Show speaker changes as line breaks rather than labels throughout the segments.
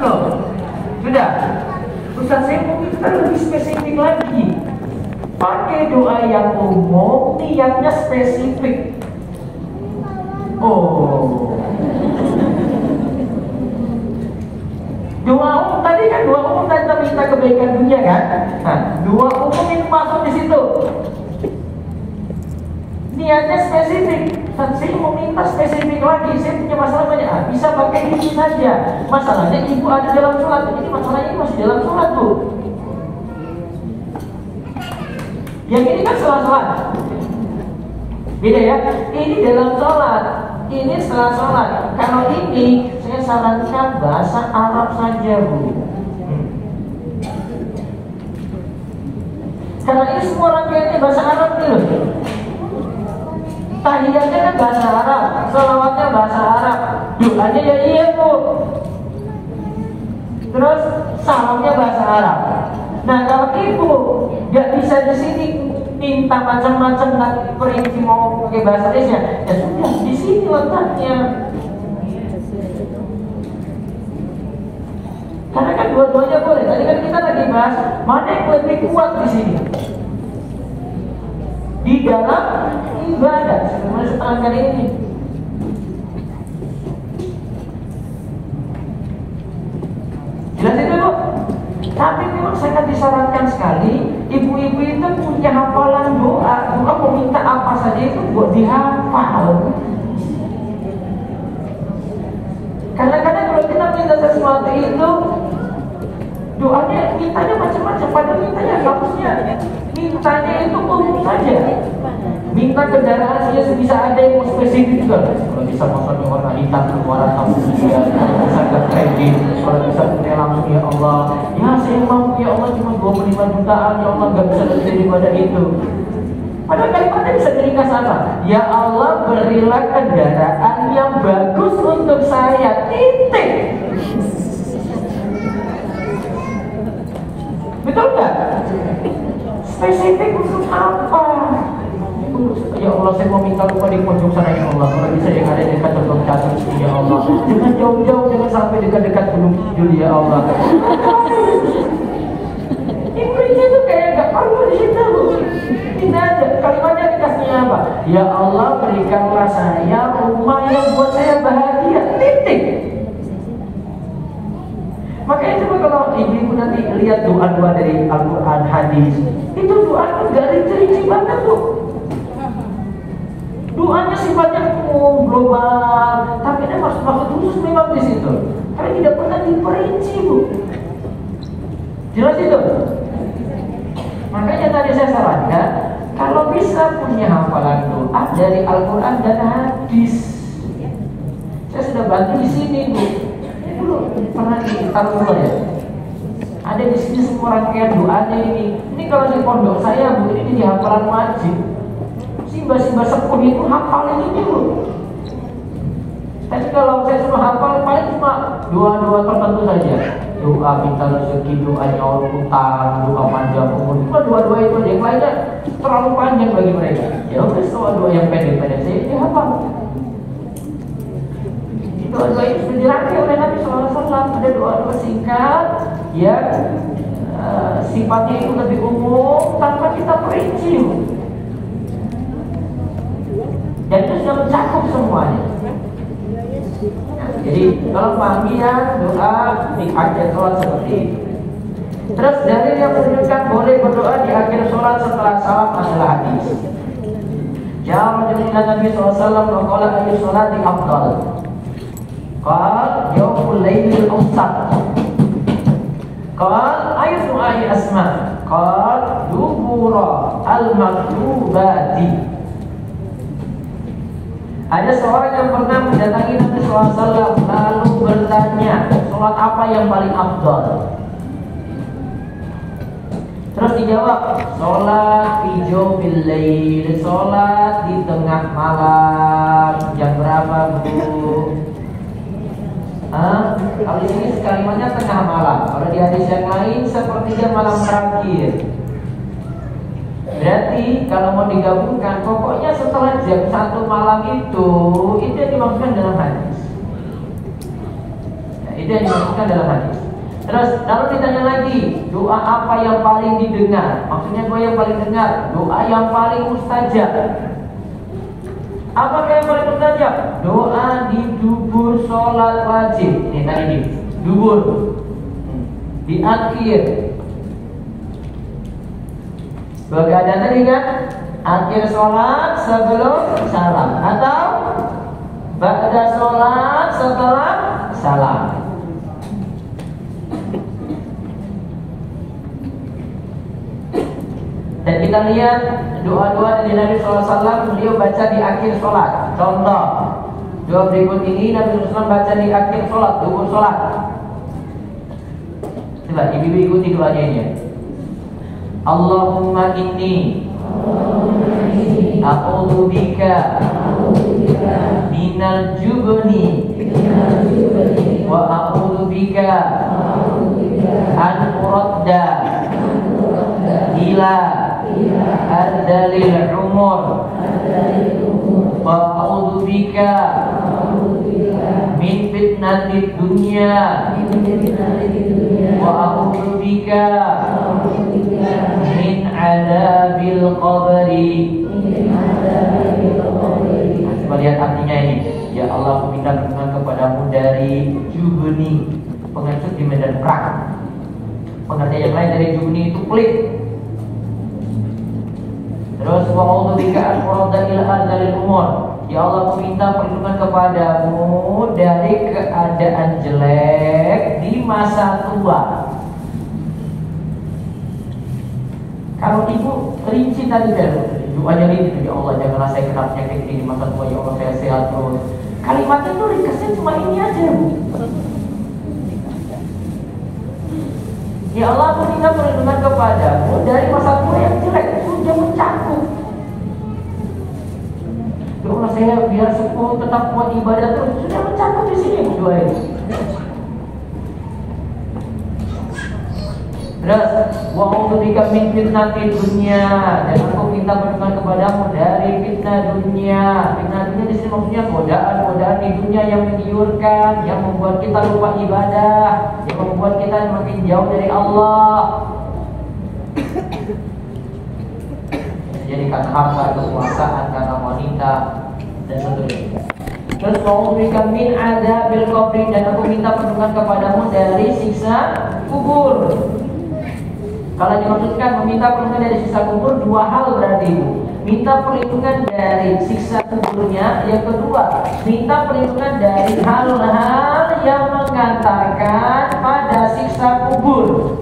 loh. Sudah. Ustaz, saya mau minta lebih spesifik lagi. Pakai doa yang umum, niatnya spesifik. Oh. Doa umum tadi kan, doa umum tadi kita minta kebaikan dunia kan? Nah, doa umum itu masuk di situ. Niatnya spesifik. Saya mau minta spesifik lagi. Saya punya masalah banyak. Bisa pakai ini saja. Masalahnya ibu ada dalam sholat. Ini masalahnya masih dalam sholat tuh. Yang ini kan setelah sholat. Beda ya. Ini dalam sholat. Ini setelah sholat. Kalau ini saya sarankan bahasa Arab saja, Bu. Karena ini semua rangkaiannya bahasa Arab nih loh. Tahiyatnya kan bahasa Arab, sholawatnya bahasa Arab, doanya ya iya Bu. Terus salamnya bahasa Arab. Nah kalau ibu nggak bisa di sini minta macam-macam tapi perinci mau pakai bahasa Indonesia, ya sudah di sini letaknya. Karena kan dua-duanya boleh. Tadi kan kita lagi bahas mana yang lebih kuat di sini. Di dalam ibadah, sebagaimana setelahkan ini. Jelas itu Bu? Tapi memang sangat disarankan sekali ibu-ibu itu punya hafalan doa. Doa mau minta apa saja itu buat dihafal. Kadang-kadang kalau kita minta sesuatu itu doanya mintanya macam-macam. Padahal mintanya harusnya mintanya itu umum saja. Minta kendaraan saja sebisa ada yang spesifik juga. Kalau bisa motornya warna hitam, warna kamu juga. Bisa ke kredit, kalau bisa punya langsung ya Allah. Ya saya mampu ya Allah cuma 25 jutaan ya Allah gak bisa lebih daripada itu. Padahal kalimatnya bisa diringkas apa? Ya Allah berilah kendaraan yang bagus untuk saya. Titik. Betul nggak? Spesifik untuk apa? Ya Allah saya mau minta lupa di pojok sana ya Allah. Kalau bisa yang ada dekat Gunung Catur ya Allah. Jangan jauh-jauh, jangan sampai dekat-dekat Gunung Kidul ya Allah. Intinya tuh kayak gak perlu di situ. Tidak ada. Kalimatnya dikasihnya apa? Ya Allah berikanlah saya rumah yang buat saya bahagia. Titik. Makanya coba kalau ibu-ibu nanti lihat doa-doa dari Al-Quran, hadis, itu doa itu gak rinci banget tuh. Doanya sifatnya umum, global, tapi ada maksud khusus memang di situ. Tapi tidak pernah diperinci Bu. Jelas itu. Makanya tadi saya sarankan kalau bisa punya hafalan doa dari Al-Quran dan hadis. Saya sudah bantu di sini Bu. Dulu pernah ditaruh ya. Ada di sini semua rangkaian doanya ini. Ini kalau di pondok saya Bu, ini di hafalan wajib. Simbah-simbah sepuh itu hafal ini dulu. Tapi kalau saya cuma hafal paling cuma doa-doa tertentu saja. Doa minta rezeki, doa nyawa utang, doa panjang umur. Cuma doa-doa itu aja. Yang lainnya terlalu panjang bagi mereka. Ya udah doa-doa yang pendek-pendek saya dihafal. Doa-doa itu sudah dirangkai oleh Nabi SAW. Ada doa-doa singkat yang sifatnya itu lebih umum tanpa kita perinci. Dan itu sudah mencakup semuanya. Jadi kalau pahami ya doa di akhir sholat seperti ini. Terus dari yang menunjukkan boleh berdoa di akhir sholat setelah salam adalah hadis. Jawab dari Nabi SAW qala ayyu sholati afdal. Qala yawmul lailil awsat. Qala ayyu du'ai asma. Qala dubura al-maktubati. Ada seorang yang pernah mendatangi Nabi SAW lalu bertanya, sholat apa yang paling afdal? Terus dijawab, sholat fi jawfil lail, sholat di tengah malam. Jam berapa Bu? Kalau di sini kalimatnya tengah malam. Kalau di hadis yang lain sepertiga malam terakhir. Berarti kalau mau digabungkan, pokoknya setelah jam 1 malam itu yang dimaksudkan dalam hadis. Nah, Itu yang dimaksudkan dalam hadis. Terus lalu ditanya lagi, doa apa yang paling didengar? Maksudnya doa yang paling dengar, doa yang paling mustajab. Apakah yang paling mustajab? Doa di dubur sholat wajib. Ini tadi nih, dubur di akhir. Begadang tadi kan? Akhir sholat sebelum salam, atau ba'da sholat setelah salam. Dan kita lihat doa-doa dari Nabi SAW, beliau baca di akhir sholat. Contoh, doa berikut ini Nabi SAW baca di akhir sholat, dubur sholat. Coba ibu-ibu ikuti doanya ini. Allahumma inni a'udzu bika minal jubni wa a'udzu bika an uradda ila ardalil umur wa a'udzu bika min fitnatid dunya wa a'udzu bika min adabil qabri. Coba lihat artinya ini. Ya Allah, aku minta perlindungan kepadamu dari jubni, pengecut di medan perang. Pengertian yang lain dari jubni itu pelit. Terus wa a'udzu bika an uradda ila ardalil umur. Ya Allah, aku minta perlindungan kepadamu dari keadaan jelek di masa tua. Kalau ibu rinci tadi doanya rinci, ya Allah janganlah saya kena penyakit ini di masa tua, ya Allah saya sehat terus. Kalimatnya tuh ringkasnya cuma ini aja, Bu. Ya Allah, aku minta perlindungan kepadamu dari masa tua yang jelek, sudah mencakup. Ya Allah, saya biar sepuh tetap kuat ibadah terus, sudah mencakup di sini, Bu, doa ini. Terus wa a'udzu bika min fitnatid dunya, dan aku minta perlindungan kepadamu dari fitnah dunia. Fitnah dunia di sini maksudnya godaan-godaan di dunia yang menggiurkan, yang membuat kita lupa ibadah, yang membuat kita makin jauh dari Allah. Jadi karena harta, kekuasaan, karena wanita dan seterusnya. Terus wa a'udzu bika min adzabil qabri, dan aku minta perlindungan kepadamu dari siksa kubur. Kalau dimaksudkan meminta perlindungan dari siksa kubur, dua hal berarti, Bu. Minta perlindungan dari siksa kuburnya. Yang kedua, minta perlindungan dari hal-hal yang mengantarkan pada siksa kubur.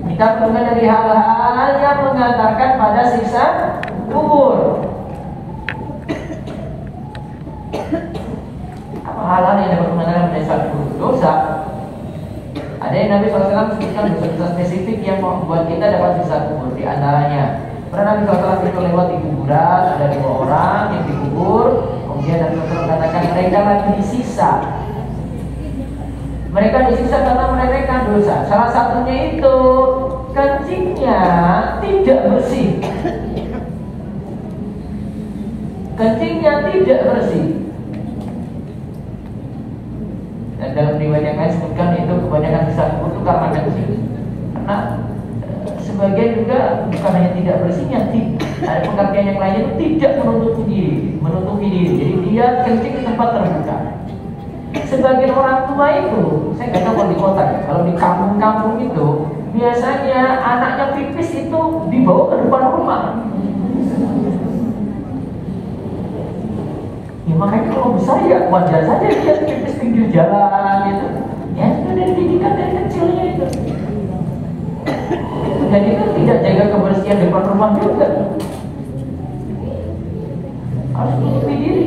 Minta perlindungan dari hal-hal yang mengantarkan pada siksa kubur. Apa hal-hal yang dapat mengantarkan pada siksa kubur? Dosa. Ada yang Nabi SAW sebutkan dosa-dosa spesifik yang membuat kita dapat siksa kubur. Di antaranya, pernah Nabi SAW itu lewat di kuburan, ada 2 orang yang dikubur. Kemudian Nabi SAW mengatakan mereka lagi disiksa. Mereka disiksa karena mereka dosa. Salah satunya itu kencingnya tidak bersih. Kencingnya tidak bersih. Dan dalam riwayat yang lain sebutkan itu kebanyakan siksa kubur itu karena kencing. Karena sebagian juga bukan hanya tidak bersihnya, ada pengertian yang lainnya itu tidak menutupi diri. Jadi dia kencing di tempat terbuka. Sebagian orang tua itu, saya nggak tahu kalau di kota ya, kalau di kampung-kampung itu biasanya anaknya pipis itu dibawa ke depan rumah. Ya makanya kalau besar ya wajar saja dia pipis pinggir jalan gitu. Ya itu dari didikan dari kecilnya itu. Dan itu tidak jaga kebersihan depan rumah juga. Harus menutupi diri.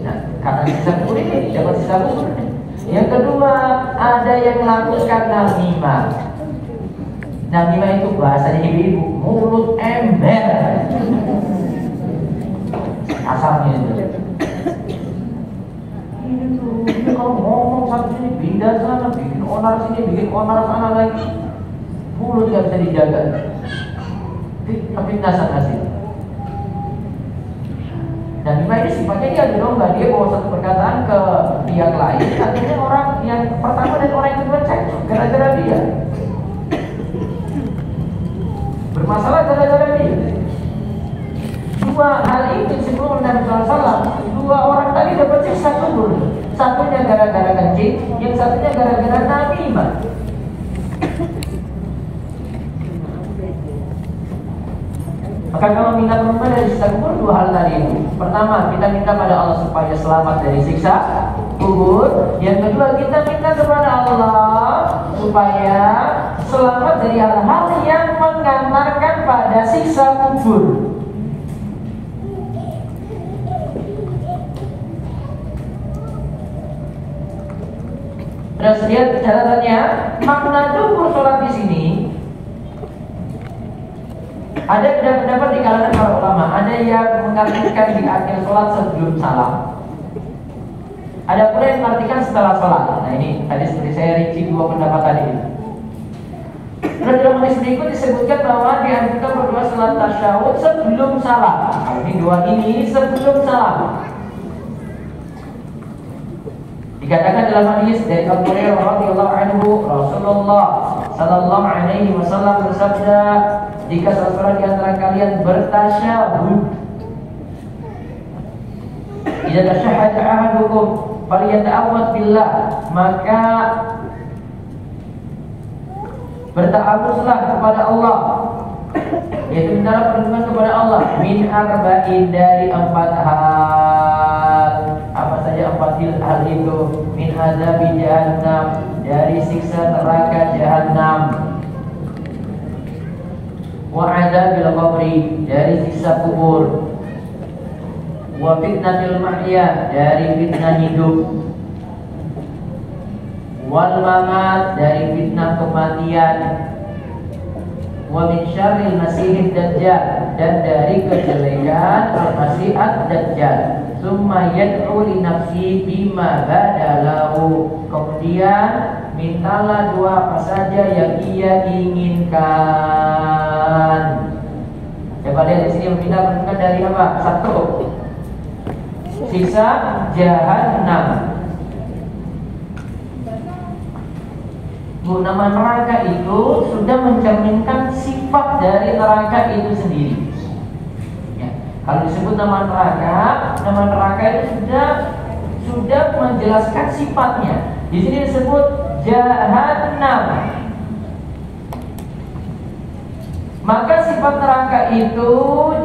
Nah, karena sisa kubur ini dapat sisa kubur. Yang kedua, ada yang melakukan namimah. Namimah itu bahasanya ibu-ibu, mulut ember. Asalnya itu. Ini kalau ngomong satu sini pindah sana, bikin onar sini, bikin onar sana lagi. Mulut gak bisa dijaga. Fitnah sana sini. Dan lima ini sifatnya dia domba, dia bawa satu perkataan ke pihak lain, akhirnya orang yang pertama dan orang yang kedua cekcok gara-gara dia. Bermasalah gara-gara dia. Dua hal ini sebelum Nabi SAW, dua orang tadi dapat siksa kubur. Satunya gara-gara kencing, yang satunya gara-gara namimah. Maka kalau minta perlindungan dari siksa kubur, dua hal tadi itu. Pertama, kita minta pada Allah supaya selamat dari siksa kubur. Yang kedua, kita minta kepada Allah supaya selamat dari hal-hal yang mengantarkan pada siksa kubur. Terus lihat catatannya, makna dubur sholat di sini. Ada pendapat di kalangan para ulama, ada yang mengartikan di akhir sholat sebelum salam, ada pula yang mengartikan setelah sholat. Nah ini tadi seperti saya rinci dua pendapat tadi. Terus dalam hadis berikut disebutkan bahwa dianjurkan berdoa salat tasyahud sebelum salam. Ini dua ini sebelum salam. Dikatakan dalam hadis dari Abu Hurairah radhiyallahu anhu, Rasulullah sallallahu alaihi wasallam bersabda, jika salah seorang di antara kalian bertasyahud, idza tasyahhada ahadukum falyata'awwadz billah, maka bertawaflah kepada Allah, yaitu minta perlindungan kepada Allah, min arba'in, dari 4 hal. Apa saja 4 hal itu? Min adzabi jahannam, dari siksa neraka jahannam, wa adzabil qabri, dari siksa kubur, wa fitnatil mahya, dari fitnah hidup, wal mamat, dari fitnah kematian, wa min syarril masihid dajjal, dan dari kejelekan al-masih ad-dajjal. Summa yad'u li nafsi bima badalahu, kemudian mintalah doa apa saja yang ia inginkan. Coba lihat di sini, meminta perlindungan dari apa? 1, siksa jahannam. Nama neraka itu sudah mencerminkan sifat dari neraka itu sendiri. Ya, kalau disebut nama neraka itu sudah menjelaskan sifatnya. Di sini disebut jahannam. Maka sifat neraka itu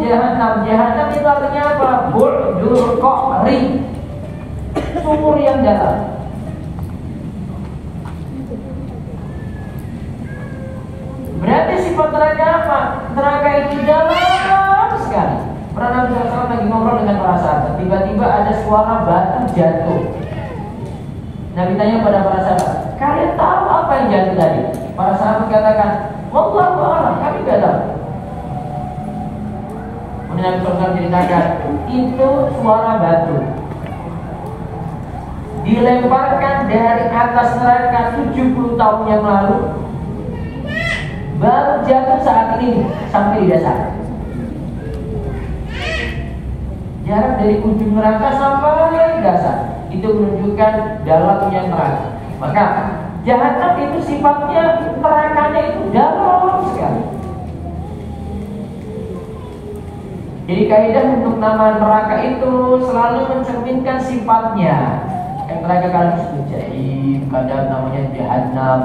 jahannam. Jahannam itu artinya apa? Bu'dur qa'ri, sumur yang dalam. Berarti sifat neraka apa? Neraka itu dalam sekali. Pernah Nabi SAW lagi ngobrol dengan para sahabat, tiba-tiba ada suara batu jatuh. Nabi tanya pada para sahabat, kalian tahu apa yang jatuh tadi? Para sahabat katakan, wallahu a'lam, kami tidak tahu. Kemudian Nabi SAW ceritakan, itu suara batu dilemparkan dari atas neraka 70 tahun yang lalu, baru jatuh saat ini sampai di dasar. Jarak dari ujung neraka sampai dasar itu menunjukkan dalamnya neraka. Maka jahannam itu sifatnya nerakanya itu dalam sekali. Jadi kaidah untuk nama neraka itu selalu mencerminkan sifatnya. Neraka kadang disebut jahim, kadang namanya jahannam.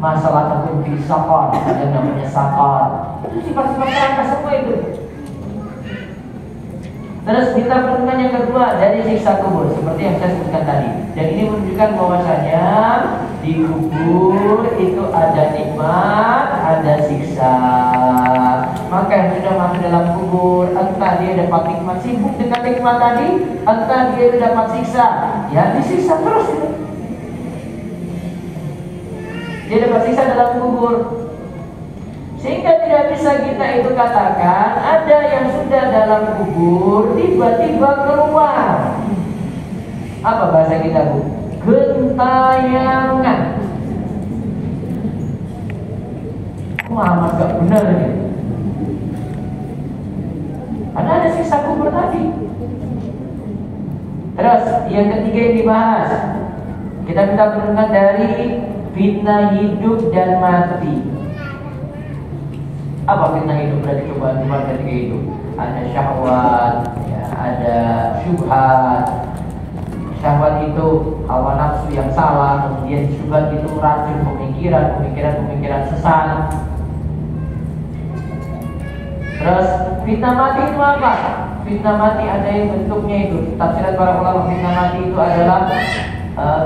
Masalah tertentu di sakar, ada namanya sakar. Itu sifat-sifat neraka semua itu. Terus minta perlindungan yang kedua dari siksa kubur, seperti yang saya sebutkan tadi. Dan ini menunjukkan bahwasanya di kubur itu ada nikmat, ada siksa. Maka yang sudah masuk dalam kubur, entah dia dapat nikmat, sibuk dengan nikmat tadi, entah dia dapat siksa, ya disiksa terus itu. Dia dapat siksa dalam kubur, sehingga tidak bisa kita itu katakan ada yang sudah dalam kubur tiba-tiba keluar. Apa bahasa kita, Bu? Gentayangan. Amat gak benar ini. Karena ada siksa kubur tadi. Terus yang ketiga yang dibahas, kita minta perlindungan dari fitnah hidup dan mati. Apa fitnah hidup? Berarti cobaan ketika hidup. Ada syahwat, ya, ada syubhat. Syahwat itu hawa nafsu yang salah, kemudian syubhat itu racun pemikiran sesat. Terus fitnah mati itu apa? Fitnah mati ada yang bentuknya itu. Tafsiran para ulama, fitnah mati itu adalah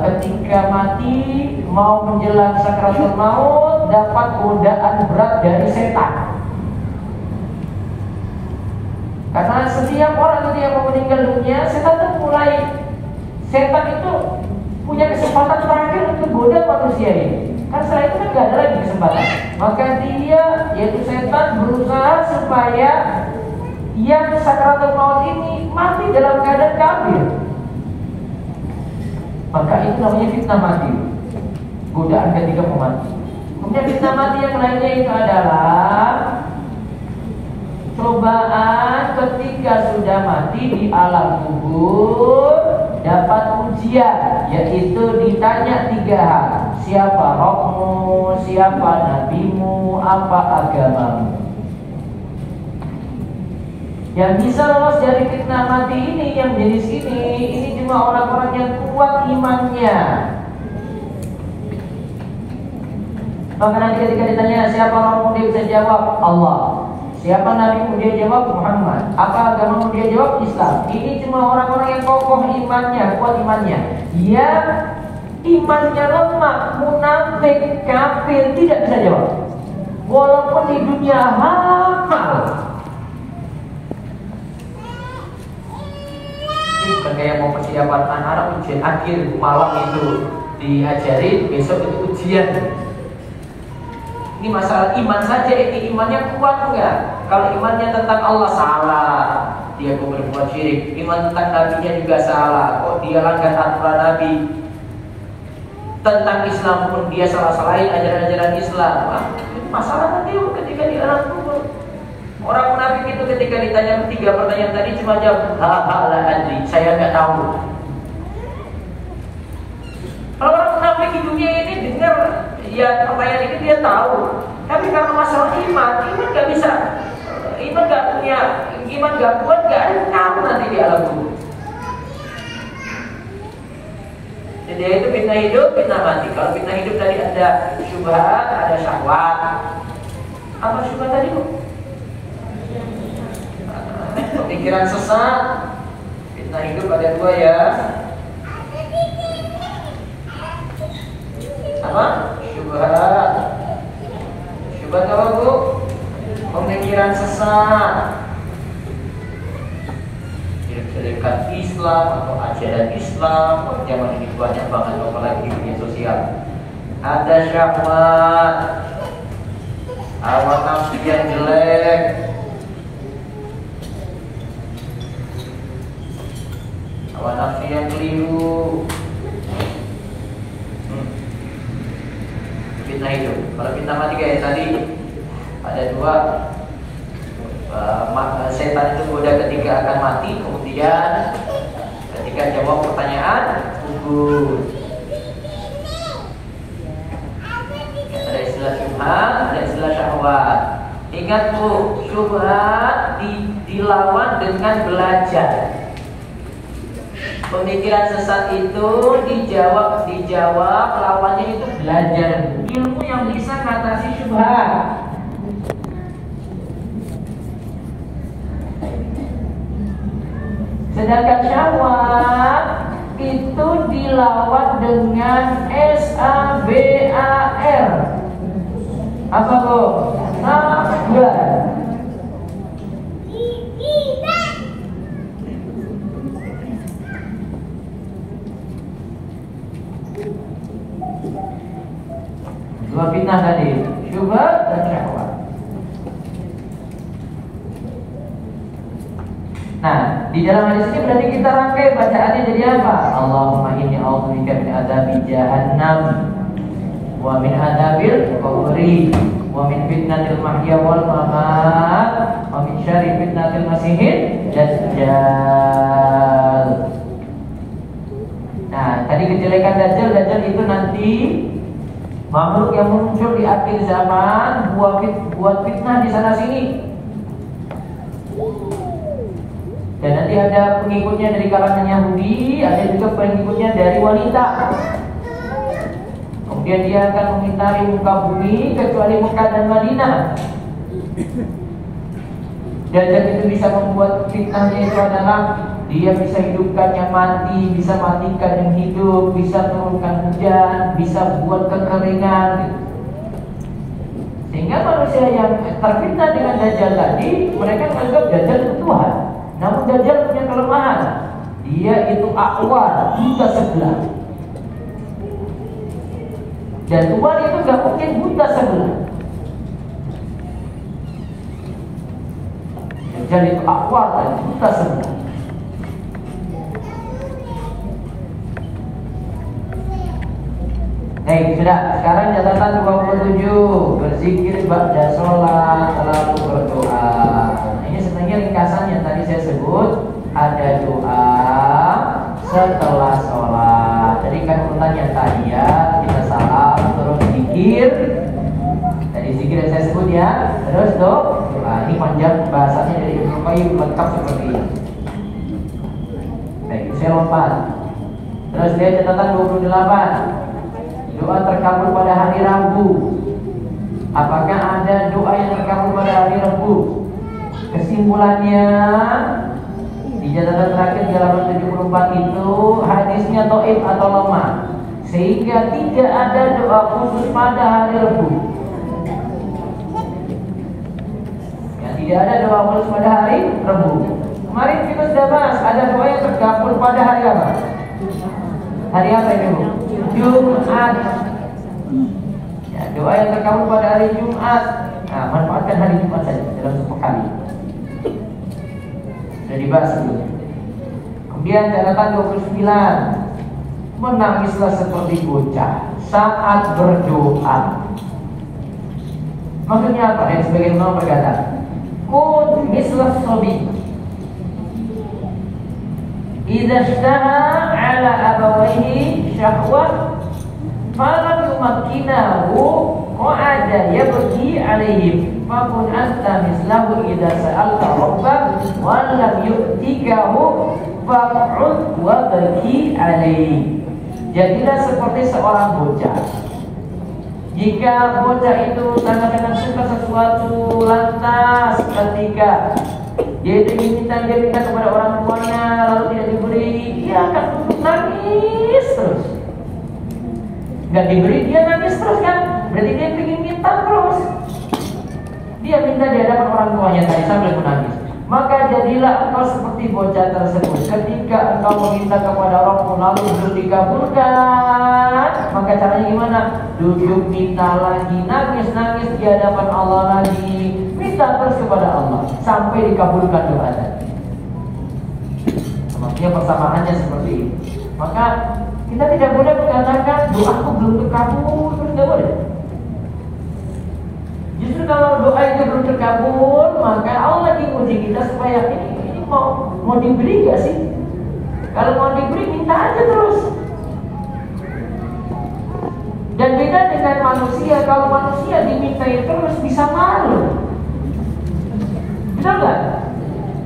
ketika mati mau menjelang sakaratul maut dapat godaan berat dari setan. Karena setiap orang ketika mau meninggal dunia, setan itu punya kesempatan terakhir untuk goda manusia ini. Kan setelah itu kan gak ada lagi kesempatan. Maka dia, yaitu setan, berusaha supaya yang sakaratul maut ini mati dalam keadaan kafir. Maka itu namanya fitnah mati, godaan ketika mau mati. Kemudian fitnah mati yang lainnya itu adalah cobaan ketika sudah mati di alam kubur, dapat ujian, yaitu ditanya 3 hal. Siapa rohmu, siapa nabimu, apa agamamu. Yang bisa lolos dari fitnah mati ini, yang jenis ini cuma orang-orang yang kuat imannya. Maka nanti ketika ditanya siapa rohmu, dia bisa jawab Allah. Siapa nabimu, dia jawab Muhammad. Apa agamamu, dia jawab Islam. Ini cuma orang-orang yang kokoh imannya, kuat imannya. Yang imannya lemah, munafik, kafir, tidak bisa jawab. Walaupun di dunia hafal. Bukan kayak mau persiapan anak-anak ujian akhir malam itu diajarin, besok itu ujian. Ini masalah iman saja, ini imannya kuat enggak? Kalau imannya tentang Allah salah, dia kok berbuat syirik. Iman tentang nabinya juga salah, kok dia langgar aturan nabi. Tentang Islam pun dia salah-salahin ajaran-ajaran Islam. Wah, itu masalah nanti ketika di alam kubur. Orang munafik itu ketika ditanya 3 pertanyaan tadi cuma jawab la adri, saya nggak tahu. Kalau orang munafik di dunia ini dengar ya pertanyaan ini dia tahu, tapi karena masalah iman nggak bisa, iman nggak kuat, nggak ada yang tahu nanti di alam kubur. Jadi itu fitnah hidup, fitnah mati. Kalau fitnah hidup tadi ada syubhat, ada syahwat. Apa syubhat tadi Bu? Pemikiran sesat. Fitnah hidup ada 2 ya. Apa? Syubhat. Syubhat apa Bu? Pemikiran sesat. Dekat Islam atau ajaran Islam. Zaman ini banyak banget, apalagi di media sosial. Ada syahwat, hawa nafsu yang jelek, hawa nafsu yang keliru. Fitnah hidup. Kalau fitnah mati kayak tadi ada 2. Setan itu goda ketika akan mati, kemudian ketika jawab pertanyaan gugur. Ada istilah syubhat, ada istilah syahwat. Ingat Bu, syubhat dilawan dengan belajar. Pemikiran sesat itu dijawab, lawannya itu belajar. Ilmu yang bisa mengatasi syubhat. Sedangkan syahwat itu dilawan dengan SABAR. Apa Bu? Sabar. Dua fitnah tadi, syubhat dan syahwat. Nah, di dalam hadis ini berarti kita rangkai bacaannya jadi apa? Allahumma inni a'udzubika min adzabi jahannam wa min adzabil qabri wa min fitnatil mahya wal mamat, wa min syarri fitnatil masihid dajjal. Nah, tadi kejelekan dajjal itu nanti makhluk yang muncul di akhir zaman buat fitnah di sana sini. Dan nanti ada pengikutnya dari kalangan Yahudi, ada juga pengikutnya dari wanita. Kemudian dia akan mengitari muka bumi kecuali Mekah dan Madinah. Dajjal itu bisa membuat fitnahnya itu adalah dia bisa hidupkan yang mati, bisa matikan yang hidup, bisa turunkan hujan, bisa buat kekeringan. Sehingga manusia yang terfitnah dengan Dajjal tadi, mereka menganggap Dajjal itu Tuhan. Namun Dajjal punya kelemahan, dia itu akwar, buta sebelah. Dan Tuhan itu gak mungkin buta sebelah. Dajjal itu akwar dan buta sebelah. Sudah, sekarang catatan 27. Berzikir ba'da sholat, lalu berdoa. Ini sebenarnya ringkasan yang tadi saya sebut. Ada doa setelah sholat. Jadi kan urutannya tahiyat, kita salam, terus zikir. Tadi zikir yang saya sebut ya. Terus doa. Ini panjang bahasanya dari Ibnu Qayyim, lengkap seperti ini. Baik, saya lompat. Terus lihat catatan 28. Doa terkabul pada hari Rabu. Apakah ada doa yang terkabul pada hari Rabu? Kesimpulannya di catatan terakhir di halaman 74 itu hadisnya dhaif atau lemah, sehingga tidak ada doa khusus pada hari Rabu. Ya, tidak ada doa khusus pada hari Rabu. Kemarin kita sudah bahas ada doa yang terkabul pada hari apa? Hari apa ini, Bu? Jumat. Ya, doa yang terkabul pada hari Jumat. Nah, manfaatkan hari Jumat saja dalam sepekan ini. Sudah dibahas dulu. Kemudian catatan 29. Menangislah seperti bocah saat berdoa. Maksudnya apa? Yang sebagian ulama berkata, kun mislah sobi idza ishtaha ala abawaihi syahwah falam yumakkinahu qa'ada yabki alaihim fakun anta mislahu idza sa'alta rabbak wa lam yu'tikahu faq'ud wa baki alaihi. Jadilah seperti seorang bocah. Jika bocah itu sangat-sangat suka sesuatu, lantas ketika dia minta kepada orang tuanya lalu tidak diberi, dia akan nangis terus. Gak diberi, dia nangis terus kan? Berarti dia ingin minta terus. Dia minta di hadapan orang tuanya tadi sambil menangis. Maka jadilah engkau seperti bocah tersebut. Ketika engkau meminta kepada Allah lalu belum dikabulkan, maka caranya gimana? Duduk minta lagi, nangis di hadapan Allah lagi. Minta terus kepada Allah sampai dikabulkan doa tadi. Maksudnya persamaannya seperti ini. Maka kita tidak boleh mengatakan doaku belum terkabul, terus tidak boleh. Justru kalau doa itu belum terkabul, maka Allah lagi uji kita supaya ini mau diberi gak sih? Kalau mau diberi minta aja terus. Dan beda dengan manusia, kalau manusia dimintai terus bisa malu. Benar nggak?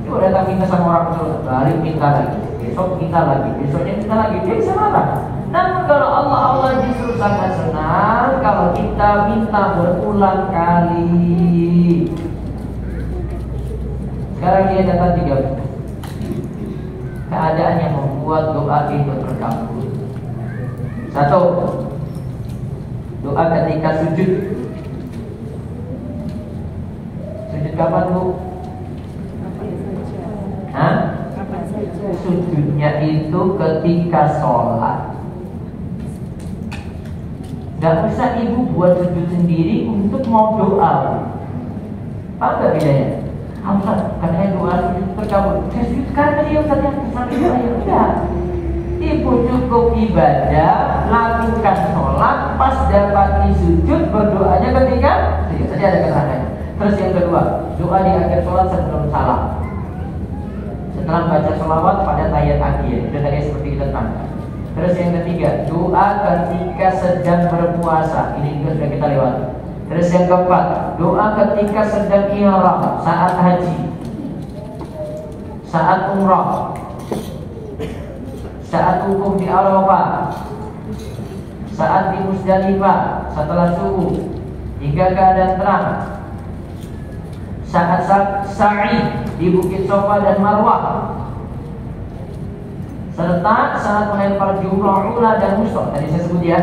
Coba datang minta sama orang tua, balik minta lagi, besok minta lagi, besoknya minta lagi, dia bisa marah. Namun kalau Allah justru sangat senang kalau kita minta berulang kali. Sekarang dia datang 3 keadaan yang membuat doa itu terkabul. 1. Doa ketika sujud. Sujud kapan, Bu? Sujudnya itu ketika sholat. Gak usah ibu buat sujud sendiri untuk mau doa. Paham gak bedanya? Ustaz, katanya doa sujud terkabul. Saya sujud karena dia ternyata sampai doa ya udah. Ibu cukup ibadah, lakukan sholat, pas dapat sujud, berdoanya ketika sujud. Nanti ada keterangannya. Terus yang kedua, doa di akhir sholat sebelum salam. Setelah baca sholawat pada tahiyat akhir. Itu tadi seperti kita terangkan. Terus yang ketiga, doa ketika sedang berpuasa. Ini juga sudah kita lewat. Terus yang keempat, doa ketika sedang ihram, saat haji, saat umrah, saat wukuf di Arafah, saat di Musdalifah setelah subuh hingga keadaan terang, saat sa'i di Bukit Sofa dan Marwah, serta saat melempar jumrah ula dan musta. Tadi saya sebut ya,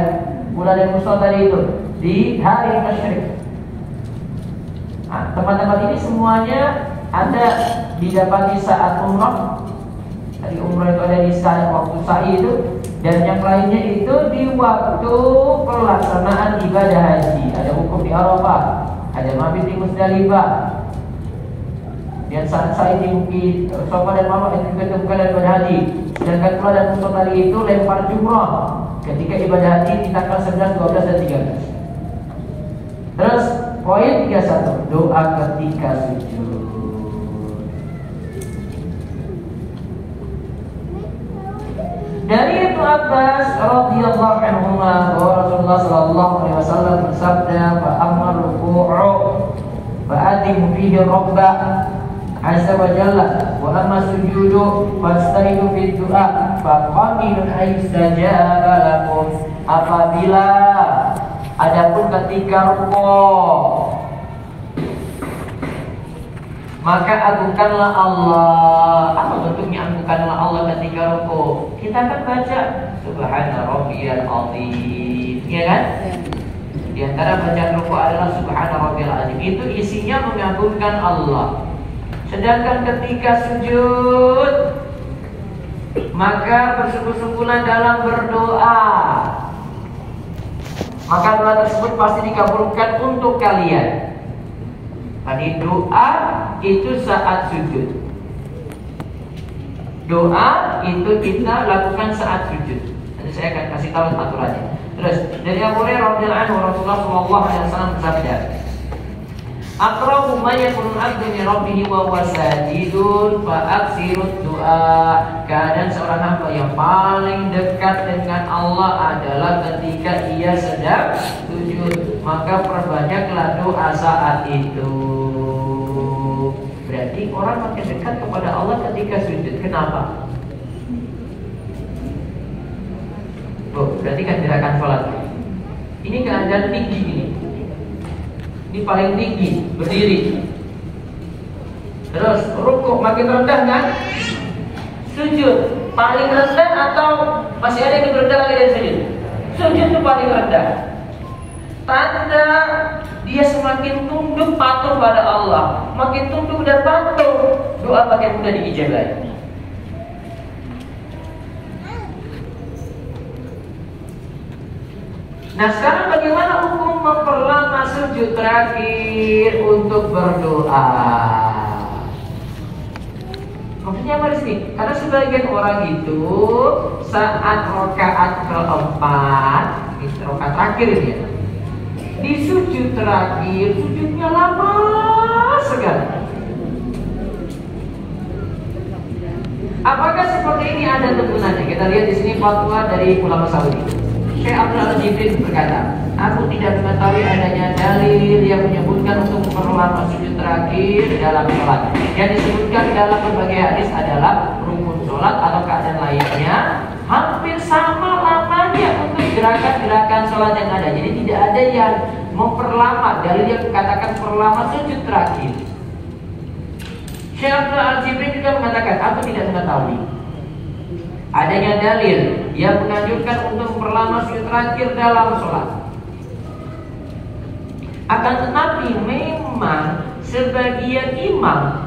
ula dan musta tadi itu di hari tasyrik. Nah, tempat-tempat ini semuanya ada didapati saat umrah. Tadi umrah itu ada di saat waktu sa'i itu, dan yang lainnya itu di waktu pelaksanaan ibadah haji. Ada wukuf di Arafah, ada mabit di Musdalifah, dan saat sa'i di Bukit Sofa dan Marwah itu juga ditemukan dalam ibadah haji. Sedangkan pula dan musuh tadi itu lempar jumrah ketika ibadah haji di tanggal 11, 12, dan 13. Terus poin 31, doa ketika sujud. Dari Ibnu Abbas radhiyallahu anhu bahwa Rasulullah sallallahu alaihi wasallam bersabda, "Fa amma ruku'u fa adimu fihi rabbah azza wa jalla wa amma sujudu fastaidu fi du'a fa qaminun ayustajaba lakum." Apabila adapun ketika rukuk, maka agungkanlah Allah. Apa bentuknya agungkanlah Allah ketika rukuk? Kita akan baca Subhana rabbiyal azim, ya kan? Di antara bacaan rukuk adalah Subhana rabbiyal azim. Itu isinya mengagungkan Allah. Sedangkan ketika sujud, maka bersungguh-sungguhlah dalam berdoa. Maka doa tersebut pasti dikabulkan untuk kalian. Tadi doa itu saat sujud. Doa itu kita lakukan saat sujud. Nanti saya akan kasih tahu aturannya. Terus dari Abu Hurairah radhiyallahu anhu, Rasulullah sallallahu alaihi wasallam bersabda, "Aqrabu ma yakunu al-'abdu min rabbih wa huwa sajidun fa aksirud du'a." Keadaan seorang hamba yang paling dekat dengan Allah adalah ketika ia sedang sujud, maka perbanyaklah doa saat itu. Berarti orang makin dekat kepada Allah ketika sujud. Kenapa? Berarti kan gerakan sholat. Ini keadaan tinggi ini. Ini paling tinggi, berdiri. Terus rukuk makin rendah kan? Sujud paling rendah atau masih ada yang lebih rendah lagi dari sujud? Sujud itu paling rendah. Tanda dia semakin tunduk patuh pada Allah, makin tunduk dan patuh, doa makin mudah diijabah. Nah, sekarang bagaimana hukum memperlama sujud terakhir untuk berdoa? Maksudnya apa di sini? Karena sebagian orang itu saat rakaat keempat, rakaat terakhir ini ya, di sujud terakhir, sujudnya lama sekali. Apakah seperti ini ada tuntunannya? Kita lihat di sini fatwa dari ulama Saudi. Syekh Abdul Al-Jibril berkata, "Aku tidak mengetahui adanya dalil yang menyebutkan untuk memperlama sujud terakhir dalam sholat. Yang disebutkan dalam berbagai hadis adalah rukun sholat atau keadaan lainnya hampir sama lamanya untuk gerakan-gerakan sholat yang ada. Jadi tidak ada yang memperlama, dalil yang mengatakan perlama sujud terakhir." Syekh Abdul Al-Jibril juga mengatakan, "Aku tidak mengetahui adanya dalil yang menganjurkan untuk memperlama sujud terakhir dalam sholat. Akan tetapi memang sebagian imam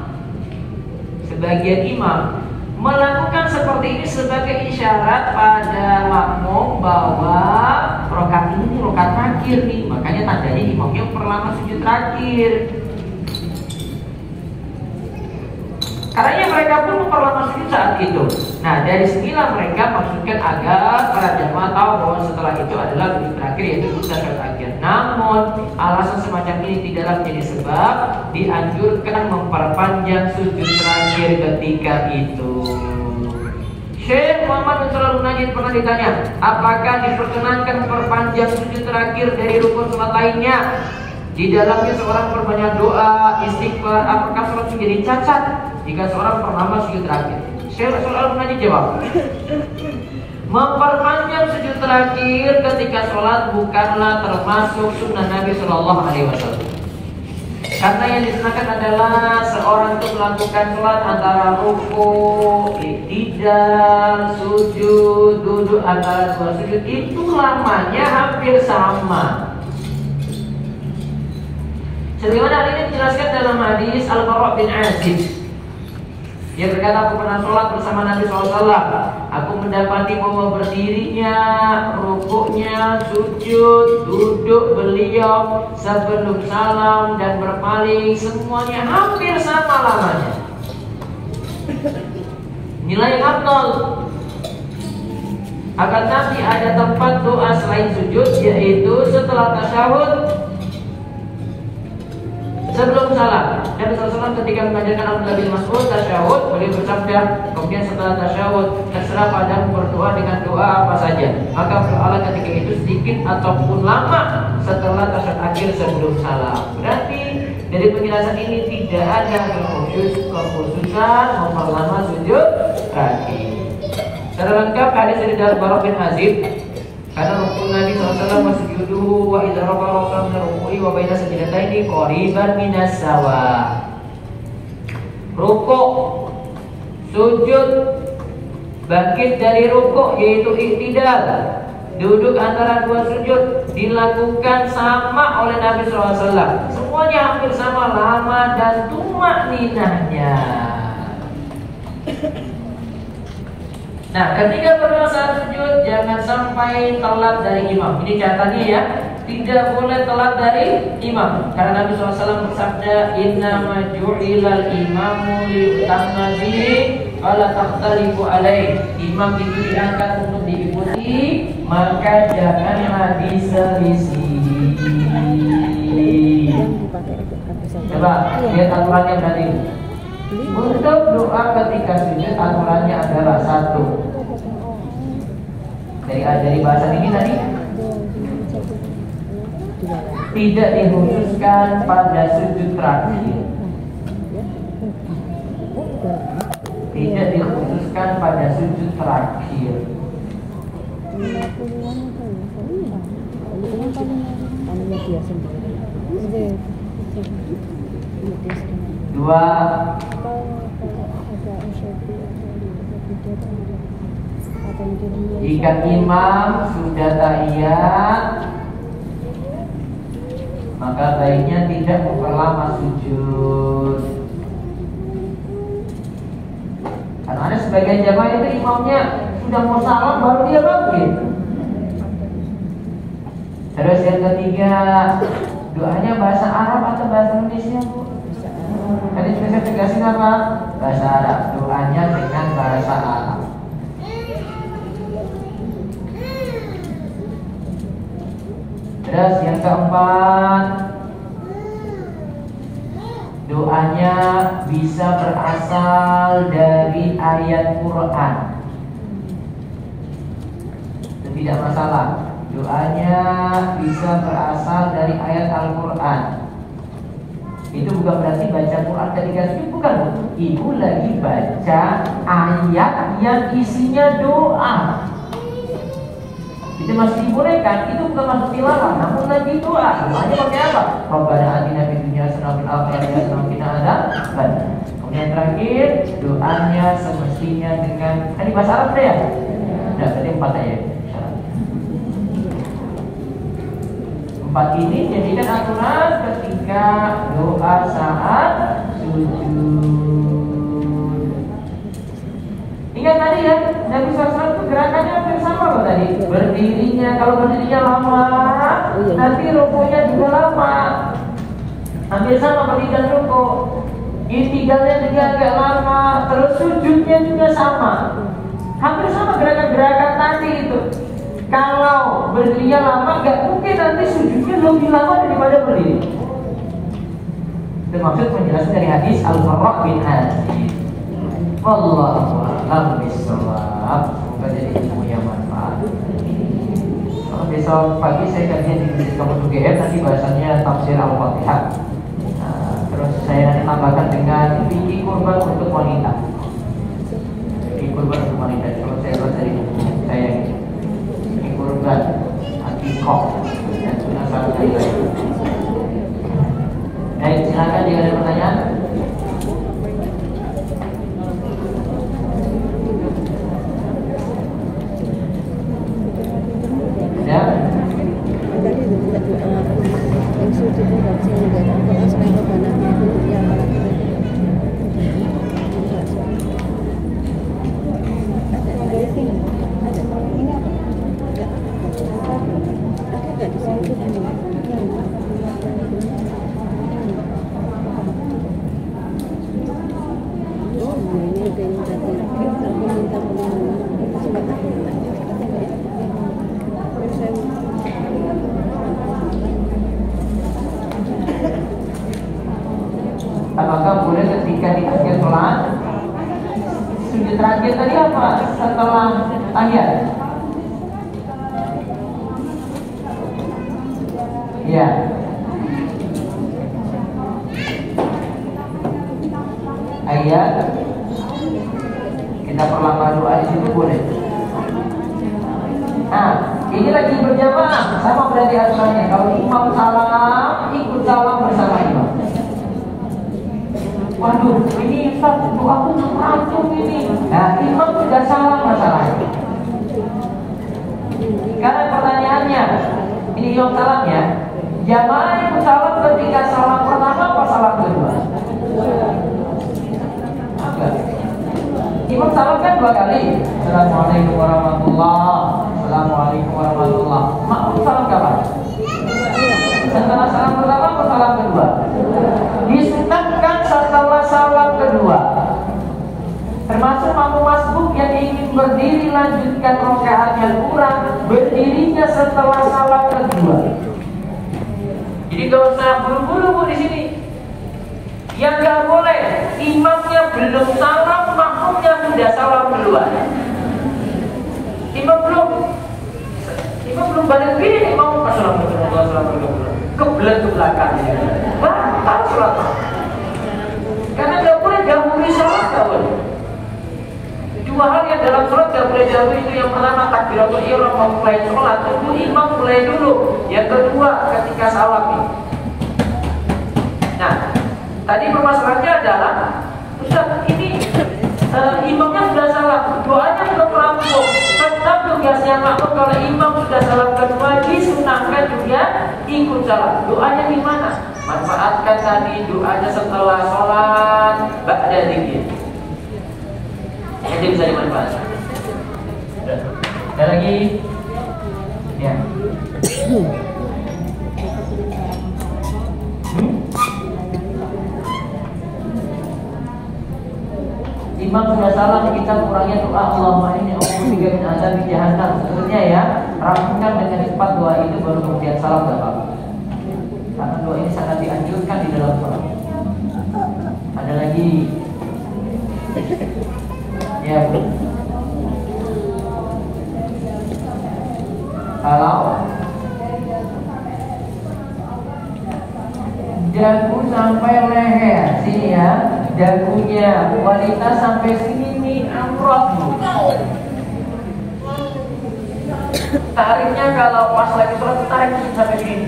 melakukan seperti ini sebagai isyarat pada makmum bahwa rakaat ini rakaat terakhir nih, makanya tandanya imamnya memperlama sujud terakhir. Karena mereka pun memperlama sujud saat itu. Nah, dari sinilah mereka maksudkan agar para jamaah tahu bahwa setelah itu adalah sujud terakhir, yaitu sujud tasyahud akhir. Namun, alasan semacam ini tidaklah menjadi sebab dianjurkan memperpanjang sujud terakhir ketika itu. Syekh Muhammad bin Shalih Al-Najid pernah ditanya, apakah diperkenankan memperpanjang sujud terakhir dari rukun salat lainnya? Di dalamnya seorang berbanyak doa, istighfar, apakah salat menjadi cacat jika seorang perlama sujud terakhir? Syekh Shalih Al-Najid jawab, memperpanjang sujud terakhir ketika sholat bukanlah termasuk sunnah Nabi Shallallahu Alaihi Wasallam. Karena yang disunahkan adalah seorang itu melakukan sholat antara ruku, iktidal, sujud, duduk antara dua sujud, itu lamanya hampir sama. Sebagaimana hal ini dijelaskan dalam hadis Al-Bara' bin Azib. Dia berkata, aku pernah sholat bersama Nabi SAW. Aku mendapati bahwa berdirinya, rukuknya, sujud, duduk beliau, sebelum salam dan berpaling, semuanya hampir sama lamanya. Nilai yang afdal. Akan tapi ada tempat doa selain sujud, yaitu setelah tasyahud, sebelum salam. Nabi SAW ketika mengajarkan Abdullah bin Mas'ud tasyahud, beliau bersabda, kemudian setelah tasyahud, terserah padamu berdoa dengan doa apa saja. Maka berdoalah ketika itu sedikit ataupun lama setelah tasyahud akhir sebelum salam. Berarti dari penjelasan ini tidak ada kekhususan memperlama sujud terakhir. Secara lengkap hadis dari Al-Bara' bin Azib. Karena rukun Nabi SAW wasujuduhu wa idza rafa'a ra'sahu min ruku'i wa baina sajdataini qariban minas sawa. Rukuk, sujud, bangkit dari rukuk yaitu iktidal, duduk antara dua sujud dilakukan sama oleh Nabi SAW. Semuanya hampir sama lama dan tumakninahnya. Nah, ketika berdoa saat sujud jangan sampai telat dari imam. Ini catatannya ya, tidak boleh telat dari imam. Karena Nabi SAW bersabda, "Innama ju'ilal imamu liutamma bihi fala takhtalifu alaih." Imam itu diangkat untuk diikuti, maka janganlah diselisih. Coba lihat aturannya berarti. Untuk doa ketika sujud aturannya adalah satu. Dari bahasan ini tadi tidak dikhususkan pada sujud terakhir. Tidak dikhususkan pada sujud terakhir. Dua, jika imam sudah tahiyat, maka baiknya tidak memperlama sujud. Karena ada sebagian jamaah itu imamnya sudah mau salam baru dia bangkit. Terus yang ketiga, doanya bahasa Arab atau bahasa Indonesia, Bu? Tadi juga saya tegasin apa? Bahasa Arab. Doanya dengan bahasa Arab. Terus yang keempat, doanya bisa berasal dari ayat Quran. Itu tidak masalah. Doanya bisa berasal dari ayat Al-Quran. Itu bukan berarti baca Quran ketika sujud, bukan. Ibu lagi baca ayat yang isinya doa. Itu masih dibolehkan, itu bukan masuk tilawah, namun lagi doa. Doanya pakai apa? Rabbana atina fid dunya hasanah wa fil akhirati hasanah wa qina adzaban. Kemudian terakhir, doanya semestinya dengan ini bahasa Arab ya? Sudah, tadi 4 ayat. 4 ini jadikan aturan ketika doa saat sujud. Ingat tadi ya, Nabi SAW itu gerakannya hampir sama loh tadi. Berdirinya, kalau berdirinya lama, nanti rukunya juga lama. Hampir sama berdiri dan ruku. Itikadnya juga agak lama, terus sujudnya juga sama. Hampir sama gerakan-gerakan tadi itu. Kalau berdirinya lama, nggak mungkin nanti sujudnya lebih lama daripada berdiri. Itu maksud penjelasan dari hadis Al-Farrah bin Azib. Wallahu a'lam bishawab. Semoga jadi ilmu yang manfaat. Besok pagi saya kajian di Masjid Kampus UGM, nanti bahasanya tafsir Al-Fatihah. Terus saya nanti tambahkan dengan fikih kurban untuk wanita. Fikih kurban untuk wanita. Kalau saya buat dari saya fikih kurban, akikah dan sunnah salat dari lain. Baik, silakan jika ada pertanyaan. Ya. Apakah boleh ketika di akhir sholat sujud terakhir tadi apa? Setelah tahiyat? Ya. Ayat kita perlama doa di situ boleh. Nah, ini lagi berjamaah, sama berarti aturannya. Kalau imam salam, ikut salam bersama imam. Waduh, ini Ustaz, doaku macam ini. Nah, imam sudah salah masalahnya. Karena pertanyaannya, ini imam salam ya. Jamaah itu salam ketika salam pertama apa salam kedua? Enggak. Imam salam kan 2 kali. Assalamualaikum warahmatullahi. Assalamualaikum warahmatullahi. Makmum salam kapan? Setelah salam pertama atau salam kedua? Disunatkan setelah salam kedua. Termasuk makmum masbuk yang ingin berdiri lanjutkan rakaat yang kurang, berdirinya setelah salam kedua. Jadi gak usah buru-buru di sini. Yang gak boleh, imamnya belum salam, makmumnya sudah salam duluan. Imam belum balik diri, imam assalamualaikum kebelet ke belakang. Batal sholat. Karena gak boleh dahului sholat, gak boleh. 2 hal yang dalam sholat gak boleh dahului, itu yang pertama takbiratul ihram memulai sholat, tunggu imam mulai dulu. Yang kedua ketika salam ini. Nah, tadi permasalahannya adalah Ustaz, ini imamnya sudah salam, doanya belum rampung. Tetap tugasnya makmum kalau imam sudah salam kedua, disunahkan juga ikut salam. Doanya gimana? Manfaatkan tadi doanya setelah sholat, ba'da dzikir. Jadi bisa dimanfaatkan. Ada lagi? Ya. Imam sudah salam, kita kurangnya doa Allahumma inni a'udzubika min adzabi jahannam. Sebenarnya ya, rampungkan dengan cepat doa itu baru kemudian salam gak apa-apa. Karena doa ini sangat dianjurkan di dalam sholat. Ada lagi? Ya, Bu. Kalau dagu sampai leher, sini ya, dagunya wanita sampai sini nih aurat. Tariknya kalau pas lagi sholat tarik sampai sini.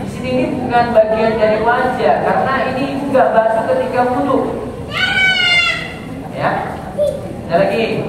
Di sini ini bukan bagian dari wajah, karena ini enggak basuh ketika wudu. Ya, ada lagi.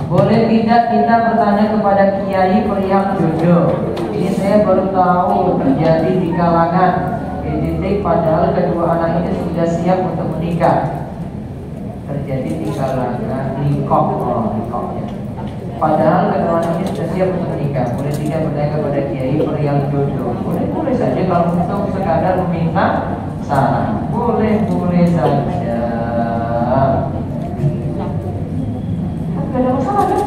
Boleh tidak kita bertanya kepada kiai perihal jodoh? Ini saya baru tahu terjadi di kalangan titik padahal kedua anak ini sudah siap untuk menikah. Terjadi 3 langkah nikah, nikahnya. Padahal kedua anak ini sudah siap untuk menikah. Boleh tidak bertanya kepada kiai perihal jodoh? Boleh saja kalau untuk sekadar meminta saran. Boleh saja. Tidak ada masalah kan?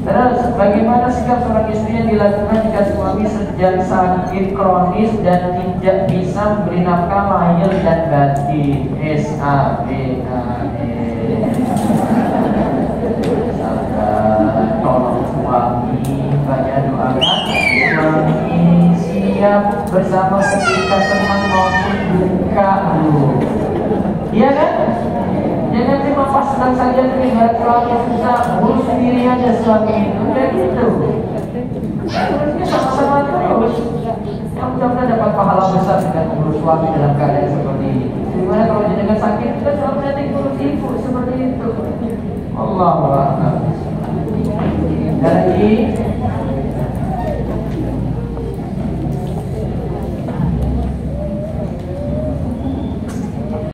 Terus bagaimana sikap seorang istri yang dilakukan jika suami sedang sakit kronis dan tidak bisa memberi nafkah lahir dan batin? Tolong suami banyak doakan suami siap bersama ketika senang maupun duka. Iya kan? Jangan cuma pas senang saja terlihat suami susah, urus sendiri aja suami itu, kayak gitu. Urusnya sama-sama terus. Yang mudah-mudahan dapat pahala besar dengan mengurus suami dalam keadaan seperti ini. Gimana kalau jenengan sakit, kita selalu nanti ngurus ibu seperti itu. Allahu Akbar. Dari